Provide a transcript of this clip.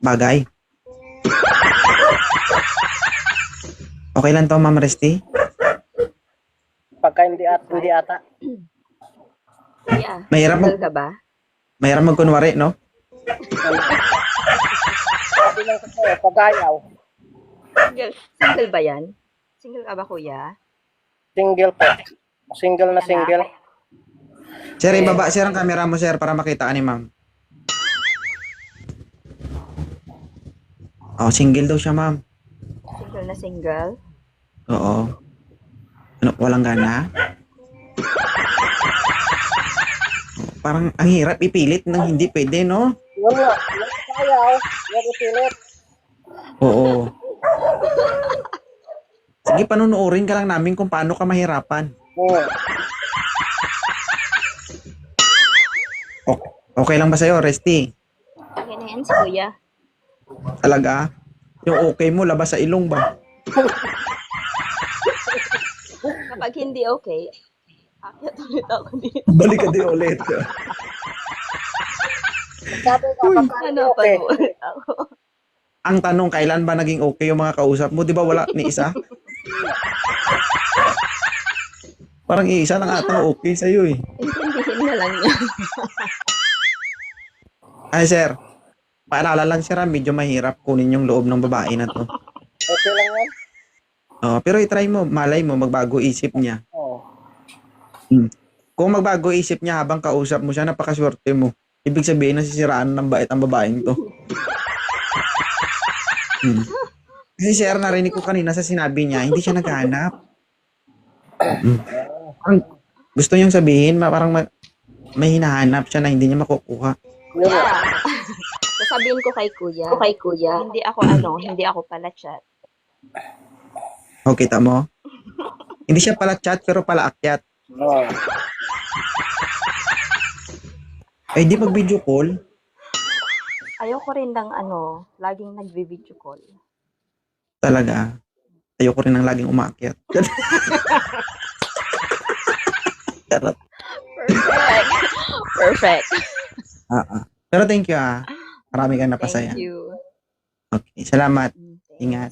bagay. Okay lang to, Ma'am Resty? Pagka hindi ata. Yeah. Mahirap Single ka ba? Mahirap magkunwari, no? Sabi lang kasi, pag-ayaw. Single ba yan? Single ka ba, kuya? Single po. Single na single. Sir, ibaba sir ang camera mo, sir, para makita ni Ma'am. Oh, single daw siya, Ma'am. Single na single? Oo. Ano, walang gana? Parang ang hirap ipilit nang hindi pwede, no? Yun nga. Yung ayaw. Yung ipilit. Oo. Sige, panunuorin ka lang namin kung paano ka mahirapan. Okay lang ba sa'yo, Resty? Okay na yan si kuya. Talaga? Yung okay mo, labas sa ilong ba? Kapag hindi okay, akyat ulit ako dito. Balik ka din ulit. Sabi ko, pagka hindi Hanapan okay. mo ulit ako. Ang tanong, kailan ba naging okay yung mga kausap mo? Di ba wala ni isa? Parang isa lang atang okay sa'yo eh. Intindihin na lang yan. Ay sir, paalala lang sir, medyo mahirap kunin yung loob ng babae na to. Okay lang yan? Oh, pero i-try mo, malay mo, magbago isip niya. Oo. Kung magbago isip niya habang kausap mo siya, napakaswerte mo. Ibig sabihin, nasisiraan ng bait ang babaeng to. Kasi sir, narinig ko kanina sa sinabi niya, hindi siya naghahanap. Parang gusto niyang sabihin, parang may hinahanap siya na hindi niya makukuha. Yun nga. Yeah. Sasabihin ko kay kuya. Hindi ako pala chat. O, kita mo? Hindi siya pala chat, pero pala akyat. Oo. Eh, di pag video call, Ayoko rin ng laging nagvi-video call. talaga. Ayoko rin ng laging umaakyat. Charot. Perfect. Pero thank you ah. Marami kang napasaya. Thank you. Okay, salamat. Thanks. Ingat.